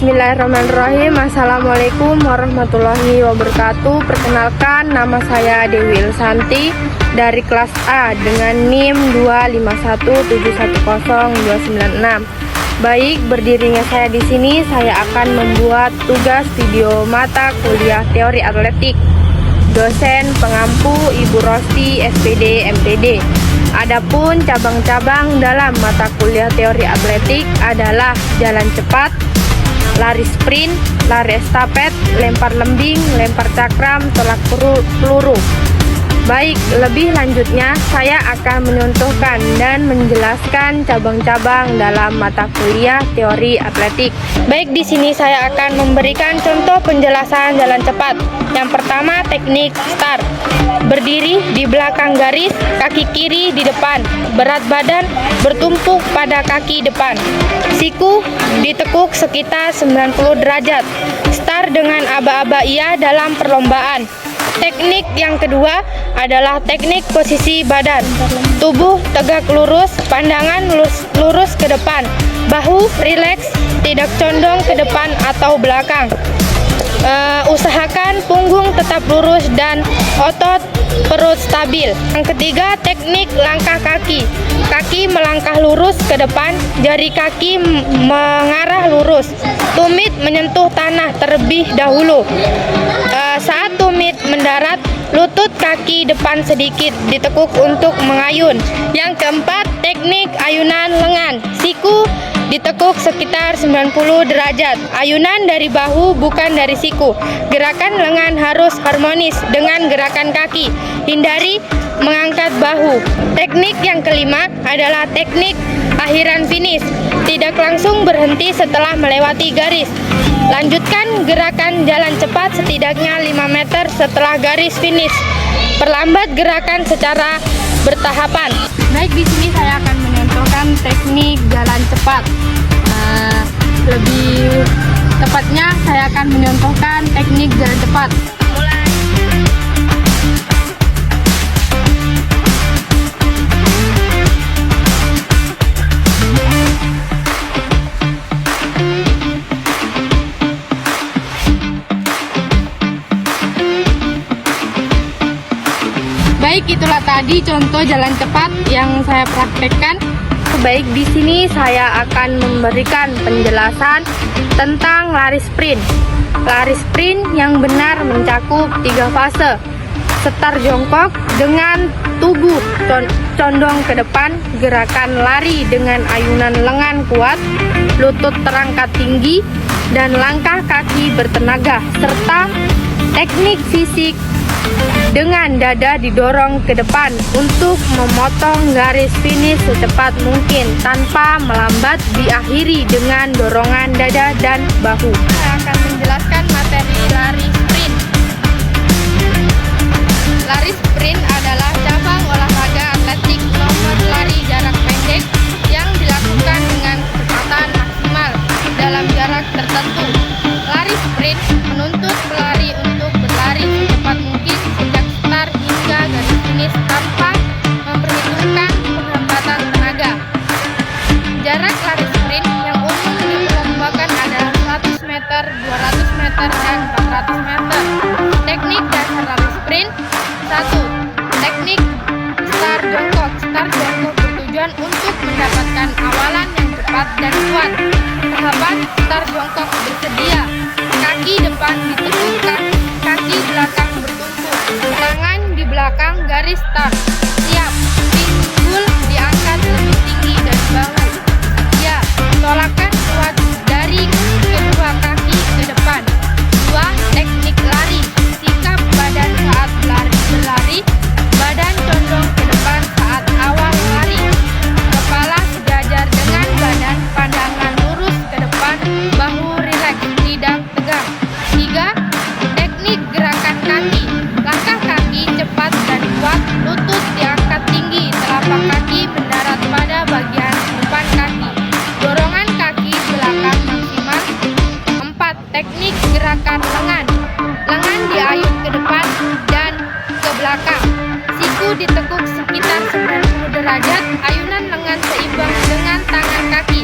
Bismillahirrahmanirrahim. Assalamualaikum warahmatullahi wabarakatuh. Perkenalkan, nama saya Dewi Ilsanti dari kelas A dengan NIM 251710296. Baik, berdirinya saya di sini, saya akan membuat tugas video mata kuliah teori atletik. Dosen pengampu Ibu Rosti, SPD, MPD. Adapun cabang-cabang dalam mata kuliah teori atletik adalah jalan cepat, lari sprint, lari estafet, lempar lembing, lempar cakram, tolak peluru. Baik, lebih lanjutnya saya akan menyontohkan dan menjelaskan cabang-cabang dalam mata kuliah teori atletik. Baik, di sini saya akan memberikan contoh penjelasan jalan cepat. Yang pertama, teknik start. Berdiri di belakang garis, kaki kiri di depan. Berat badan bertumpuk pada kaki depan. Siku ditekuk sekitar 90 derajat. Start dengan aba-aba ia dalam perlombaan. Teknik yang kedua adalah teknik posisi badan. Tubuh tegak lurus, pandangan lurus ke depan. Bahu rileks, tidak condong ke depan atau belakang. Usahakan punggung tetap lurus dan otot perut stabil. Yang ketiga, teknik langkah kaki. Kaki melangkah lurus ke depan, jari kaki mengarah lurus. Tumit menyentuh tanah terlebih dahulu. Saat tumit mendarat, lutut kaki depan sedikit ditekuk untuk mengayun. Yang keempat, teknik ayunan lengan. Siku ditekuk sekitar 90 derajat. Ayunan dari bahu bukan dari siku. Gerakan lengan harus harmonis dengan gerakan kaki. Hindari mengangkat bahu. Teknik yang kelima adalah teknik akhiran finish. Tidak langsung berhenti setelah melewati garis. Lanjutkan gerakan jalan cepat setidaknya 5 meter setelah garis finish. Perlambat gerakan secara bertahapan. Baik, di sini saya akan mencontohkan teknik jalan cepat. Lebih tepatnya saya akan mencontohkan teknik jalan cepat. Baik, itulah tadi contoh jalan cepat yang saya praktekkan. Baik, di sini saya akan memberikan penjelasan tentang lari sprint. Lari sprint yang benar mencakup 3 fase. Start jongkok dengan tubuh condong ke depan, gerakan lari dengan ayunan lengan kuat, lutut terangkat tinggi, dan langkah kaki bertenaga, serta teknik fisik dengan dada didorong ke depan untuk memotong garis finish secepat mungkin tanpa melambat, diakhiri dengan dorongan dada dan bahu. Saya akan menjelaskan materi lari sprint. Lari sprint adalah cabang olahraga atletik nomor lari jarak pendek yang dilakukan dengan kecepatan maksimal dalam jarak tertentu. Lari sprint menuntut pelari untuk berlari secepat mungkin sejak start hingga garis finish tanpa memperhitungkan penghembatan tenaga. Jarak lari sprint yang umum diperlombakan adalah 100 meter, 200 meter, dan 400 meter. Teknik dasar lari sprint. 1. Teknik start jongkok. Start jongkok bertujuan untuk mendapatkan awalan yang cepat dan kuat. Tahapan start jongkok bersedia. Kaki depan ditegukkan, kaki belakang bertumpuk, tangan di belakang garis start. Siap. Pinggul diangkat lebih tinggi dari bahu. Ya, tolakan kuat dari kedua kaki ke depan. 2. Teknik lari. Sikap badan saat berlari, badan condong ke depan saat awal lari. Kepala sejajar dengan badan, pandangan lurus ke depan, bahu rileks, tidak tegang. 3. Teknik gerakan kaki. Langkah kaki cepat dan kuat, lutut diangkat tinggi, telapak kaki mendarat pada bagian depan kaki. Dorongan kaki belakang maksimal. 4. Teknik gerakan lengan. Lengan diayun ke depan dan ke belakang. Siku ditekuk sekitar 90 derajat, ayunan lengan seimbang dengan tangan kaki.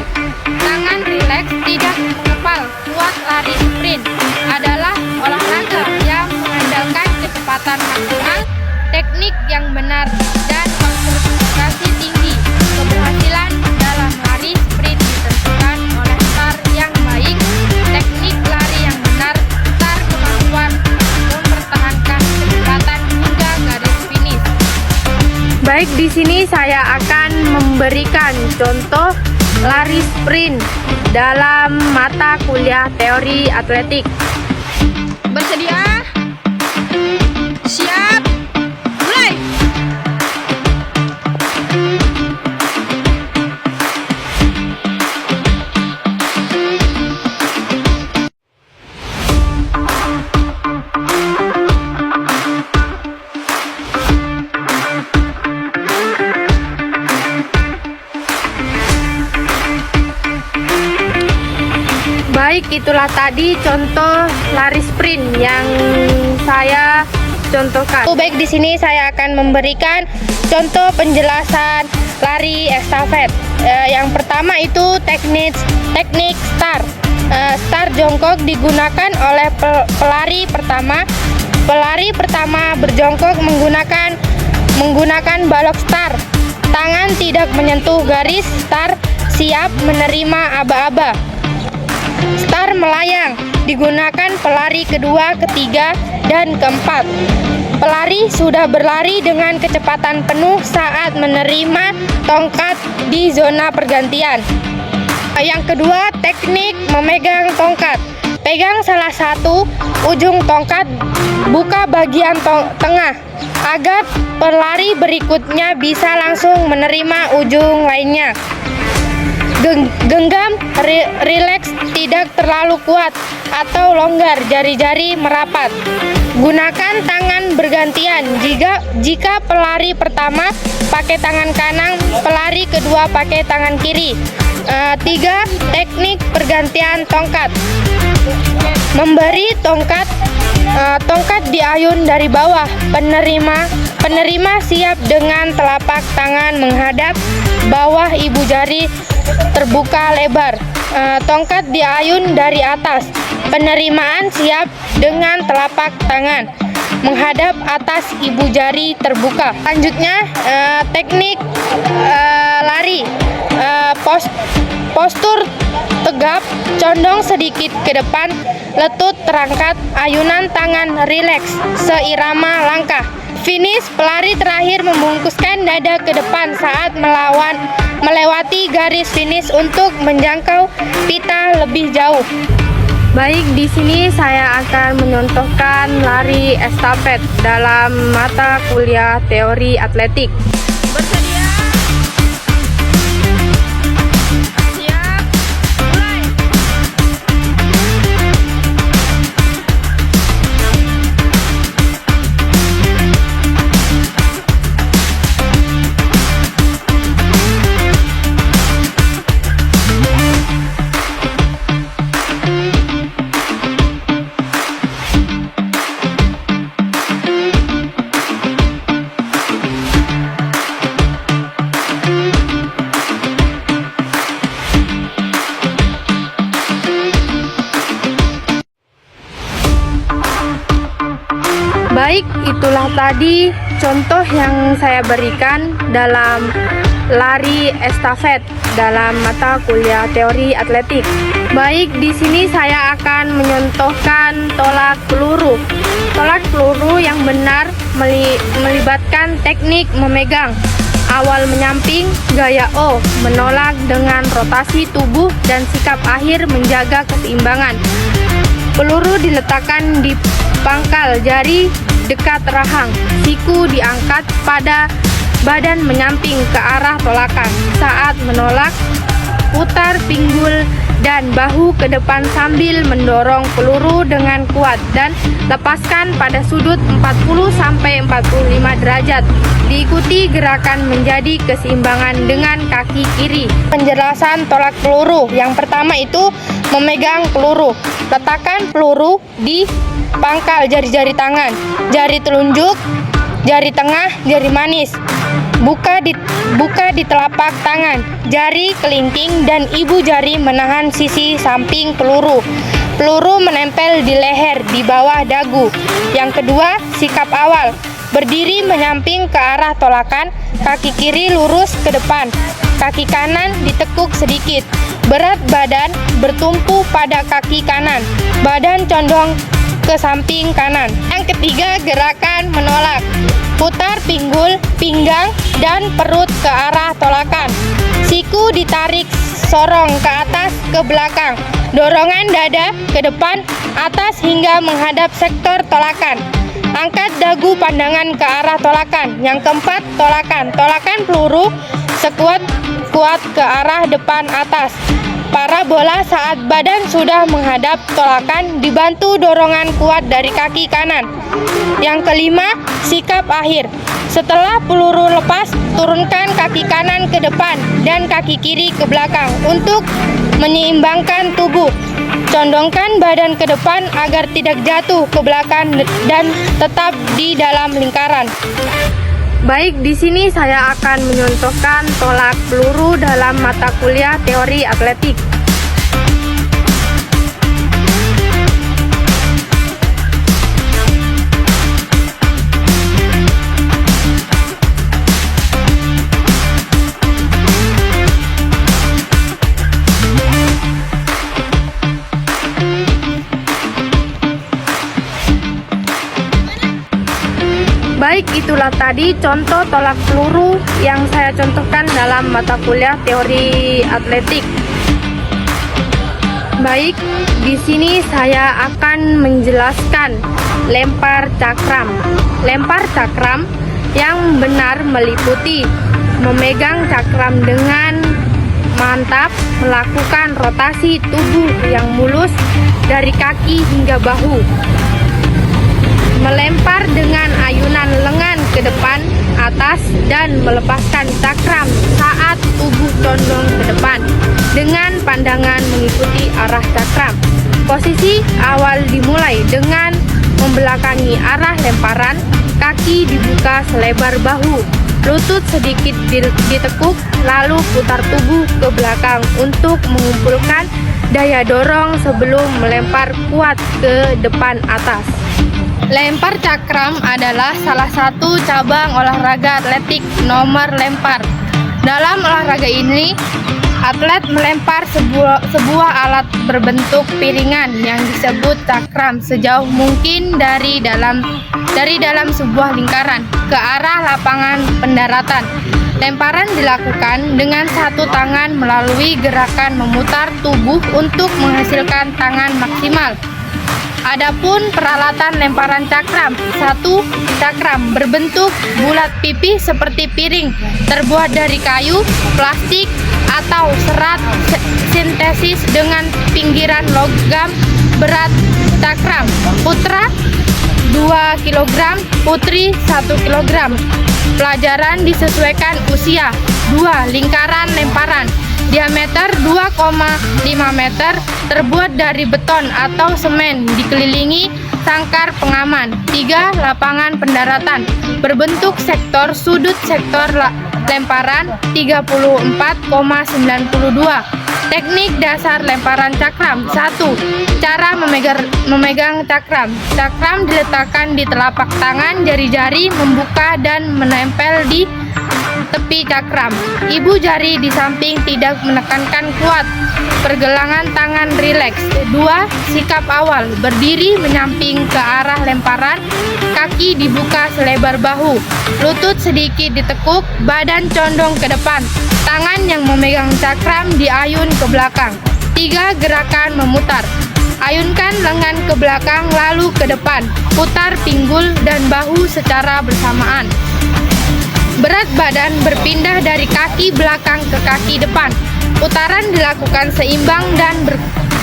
Tangan rileks, tidak mengepal, kuat lari sprint. Adalah olahraga yang mengandalkan kecepatan maksimal, teknik yang benar, dan konsentrasi tinggi. Keberhasilan dalam lari sprint ditentukan oleh start yang baik, teknik lari yang benar, serta kemampuan mempertahankan kecepatan hingga garis finish. Baik, di sini saya akan memberikan contoh lari sprint dalam mata kuliah teori atletik. Bersedia? Siap? Mulai! Baik, itulah tadi contoh lari sprint yang saya contohkan. Baik, di sini saya akan memberikan contoh penjelasan lari estafet. Yang pertama itu teknik start. Start jongkok digunakan oleh pelari pertama. Pelari pertama berjongkok menggunakan balok start. Tangan tidak menyentuh garis start, siap menerima aba-aba. Start melayang digunakan pelari kedua, ketiga, dan keempat. Pelari sudah berlari dengan kecepatan penuh saat menerima tongkat di zona pergantian. Yang kedua, teknik memegang tongkat. Pegang salah satu ujung tongkat, buka bagian tengah agar pelari berikutnya bisa langsung menerima ujung lainnya. Genggam rileks, tidak terlalu kuat atau longgar, jari-jari merapat. Gunakan tangan bergantian. Jika pelari pertama pakai tangan kanan, pelari kedua pakai tangan kiri. 3. Teknik pergantian tongkat. Memberi tongkat diayun dari bawah. Penerima siap dengan telapak tangan menghadap bawah, ibu jari terbuka lebar. Tongkat diayun dari atas. Penerimaan siap dengan telapak tangan menghadap atas, ibu jari terbuka. Selanjutnya, teknik lari. Postur tegap, condong sedikit ke depan, lutut terangkat, ayunan tangan rileks seirama langkah. Finish, pelari terakhir membungkuskan dada ke depan saat melewati garis finish untuk menjangkau pita lebih jauh. Baik, di sini saya akan menyontohkan lari estafet dalam mata kuliah teori atletik. Bersedia? Siap? Mulai! Baik, itulah tadi contoh yang saya berikan dalam lari estafet dalam mata kuliah teori atletik. Baik, di sini saya akan menyontohkan tolak peluru. Tolak peluru yang benar melibatkan teknik memegang. Awal menyamping, gaya O, menolak dengan rotasi tubuh dan sikap akhir menjaga keseimbangan. Peluru diletakkan di pangkal jari dekat rahang. Siku diangkat pada badan menyamping ke arah tolakan. Saat menolak, putar pinggul dan bahu ke depan sambil mendorong peluru dengan kuat dan lepaskan pada sudut 40-45 derajat. Diikuti gerakan menjadi keseimbangan dengan kaki kiri. Penjelasan tolak peluru. Yang pertama itu memegang peluru. Letakkan peluru di pangkal jari-jari tangan. Jari telunjuk jari tengah, jari manis. Buka di telapak tangan, jari kelingking dan ibu jari menahan sisi samping peluru. Peluru menempel di leher di bawah dagu. Yang kedua, sikap awal. Berdiri menyamping ke arah tolakan, kaki kiri lurus ke depan, kaki kanan ditekuk sedikit. Berat badan bertumpu pada kaki kanan, badan condong ke samping kanan. Yang ketiga, gerakan menolak. Putar pinggul, pinggang, dan perut ke arah tolakan. Siku ditarik sorong ke atas ke belakang. Dorongan dada ke depan, atas hingga menghadap sektor tolakan. Angkat dagu pandangan ke arah tolakan. Yang keempat, tolakan. Tolakan peluru sekuat-kuat ke arah depan atas. Parabola saat badan sudah menghadap tolakan dibantu dorongan kuat dari kaki kanan. Yang kelima, sikap akhir. Setelah peluru lepas, turunkan kaki kanan ke depan dan kaki kiri ke belakang untuk menyeimbangkan tubuh. Condongkan badan ke depan agar tidak jatuh ke belakang dan tetap di dalam lingkaran. Baik, di sini saya akan menyontohkan tolak peluru dalam mata kuliah teori atletik. Baik, itulah tadi contoh tolak peluru yang saya contohkan dalam mata kuliah teori atletik. Baik, di sini saya akan menjelaskan lempar cakram. Lempar cakram yang benar meliputi memegang cakram dengan mantap, melakukan rotasi tubuh yang mulus dari kaki hingga bahu. Melempar dengan ayunan lengan ke depan, atas, dan melepaskan cakram saat tubuh condong ke depan dengan pandangan mengikuti arah cakram. Posisi awal dimulai dengan membelakangi arah lemparan, kaki dibuka selebar bahu, lutut sedikit ditekuk, lalu putar tubuh ke belakang untuk mengumpulkan daya dorong sebelum melempar kuat ke depan atas. Lempar cakram adalah salah satu cabang olahraga atletik nomor lempar. Dalam olahraga ini, atlet melempar sebuah alat berbentuk piringan yang disebut cakram sejauh mungkin dari dalam sebuah lingkaran ke arah lapangan pendaratan. Lemparan dilakukan dengan satu tangan melalui gerakan memutar tubuh untuk menghasilkan tangan maksimal. Adapun peralatan lemparan cakram, satu cakram berbentuk bulat pipih seperti piring, terbuat dari kayu, plastik, atau serat sintesis dengan pinggiran logam. Berat cakram putra 2 kg, putri 1 kg. Pelajaran disesuaikan usia. 2. Lingkaran lemparan diameter 2,5 meter, terbuat dari beton atau semen, dikelilingi sangkar pengaman. 3. Lapangan pendaratan berbentuk sektor, sudut sektor lemparan 34,92. Teknik dasar lemparan cakram. 1. Cara memegang cakram. Cakram diletakkan di telapak tangan, jari-jari membuka dan menempel di tepi cakram. Ibu jari di samping tidak menekankan kuat. Pergelangan tangan rileks. 2. Sikap awal. Berdiri menyamping ke arah lemparan, kaki dibuka selebar bahu, lutut sedikit ditekuk, badan condong ke depan. Tangan yang memegang cakram diayun ke belakang. 3. Gerakan memutar. Ayunkan lengan ke belakang lalu ke depan. Putar pinggul dan bahu secara bersamaan. Berat badan berpindah dari kaki belakang ke kaki depan. Putaran dilakukan seimbang dan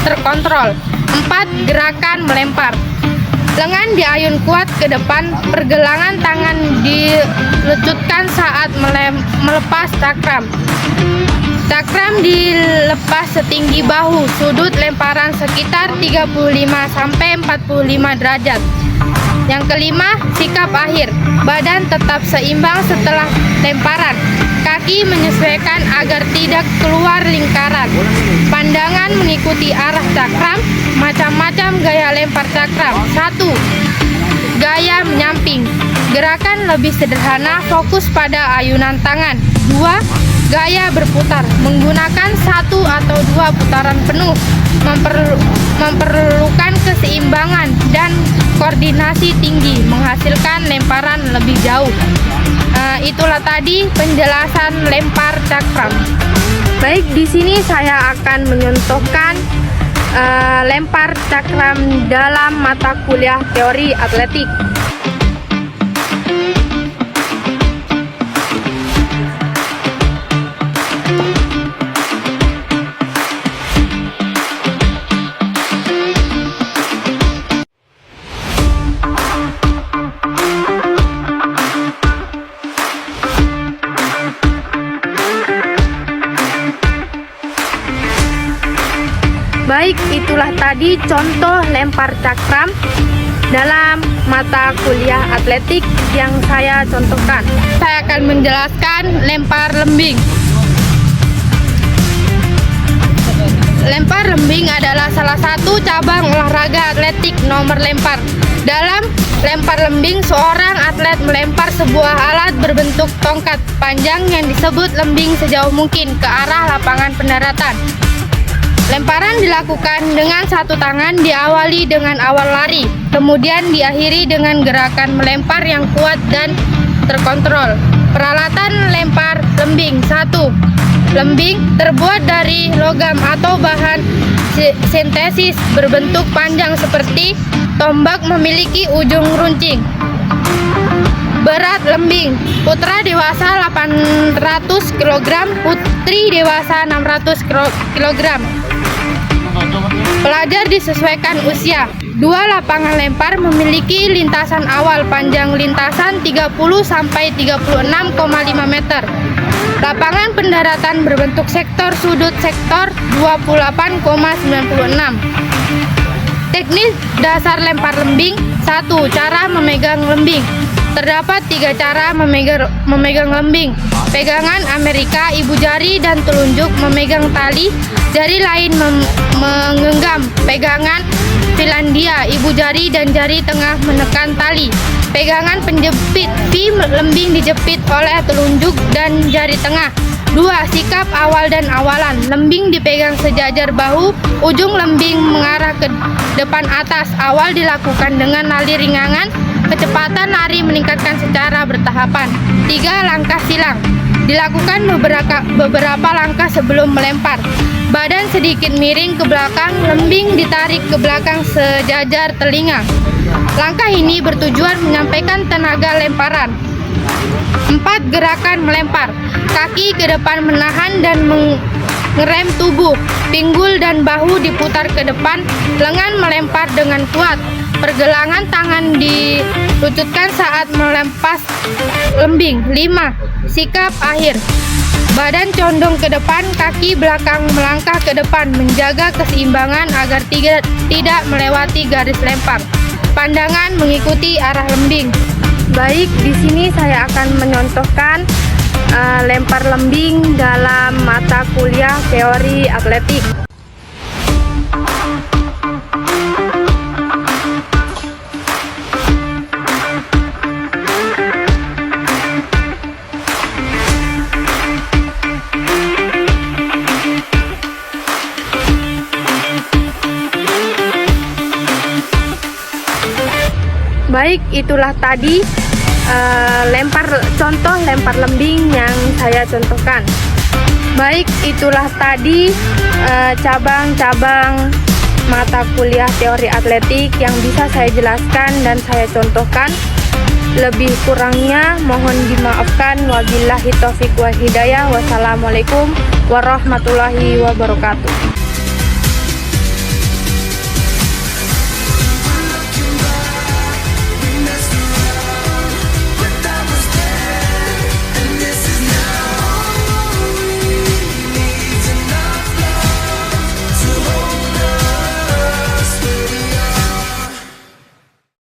terkontrol. 4. Gerakan melempar. Lengan diayun kuat ke depan, pergelangan tangan dilecutkan saat melepas cakram. Cakram dilepas setinggi bahu, sudut lemparan sekitar 35-45 derajat. Yang kelima, sikap akhir. Badan tetap seimbang setelah lemparan. Kaki menyesuaikan agar tidak keluar lingkaran. Pandangan mengikuti arah cakram. Macam-macam gaya lempar cakram. 1. Gaya menyamping. Gerakan lebih sederhana, fokus pada ayunan tangan. 2. Gaya berputar. Menggunakan 1 atau 2 putaran penuh. Memerlukan keseimbangan dan koordinasi tinggi, menghasilkan lemparan lebih jauh. Itulah tadi penjelasan lempar cakram. Baik, di sini saya akan menyontohkan lempar cakram dalam mata kuliah teori atletik. Baik, itulah tadi contoh lempar cakram dalam mata kuliah atletik yang saya contohkan. Saya akan menjelaskan lempar lembing. Lempar lembing adalah salah satu cabang olahraga atletik nomor lempar. Dalam lempar lembing, seorang atlet melempar sebuah alat berbentuk tongkat panjang yang disebut lembing sejauh mungkin ke arah lapangan pendaratan. Lemparan dilakukan dengan satu tangan, diawali dengan awal lari, kemudian diakhiri dengan gerakan melempar yang kuat dan terkontrol. Peralatan lempar lembing. 1. Lembing terbuat dari logam atau bahan sintesis berbentuk panjang seperti tombak memiliki ujung runcing. Berat lembing. Putra dewasa 800 kg, putri dewasa 600 kg. Pelajar disesuaikan usia. 2 lapangan lempar memiliki lintasan awal panjang lintasan 30 sampai 36,5 meter. Lapangan pendaratan berbentuk sektor sudut sektor 28,96. Teknik dasar lempar lembing. 1. Cara memegang lembing. Terdapat 3 cara memegang lembing. Pegangan Amerika, ibu jari dan telunjuk memegang tali, jari lain menggenggam. Pegangan Finlandia, ibu jari dan jari tengah menekan tali. Pegangan penjepit V, lembing dijepit oleh telunjuk dan jari tengah. 2. Sikap awal dan awalan. Lembing dipegang sejajar bahu, ujung lembing mengarah ke depan atas. Awal dilakukan dengan lari ringangan, kecepatan lari meningkatkan secara bertahapan. 3. Langkah silang. Dilakukan beberapa langkah sebelum melempar. Badan sedikit miring ke belakang, lembing ditarik ke belakang sejajar telinga. Langkah ini bertujuan menyampaikan tenaga lemparan. 4. Gerakan melempar. Kaki ke depan menahan dan mengerem tubuh. Pinggul dan bahu diputar ke depan, lengan melempar dengan kuat. Pergelangan tangan dilututkan saat melempas lembing. 5. Sikap akhir. Badan condong ke depan, kaki belakang melangkah ke depan, menjaga keseimbangan agar tidak melewati garis lempar. Pandangan mengikuti arah lembing. Baik, di sini saya akan menyontohkan lempar lembing dalam mata kuliah teori atletik. Baik, itulah tadi contoh lempar lembing yang saya contohkan. Baik, itulah tadi cabang-cabang mata kuliah teori atletik yang bisa saya jelaskan dan saya contohkan. Lebih kurangnya mohon dimaafkan. Wabillahi taufiq wa hidayah. Wassalamualaikum warahmatullahi wabarakatuh.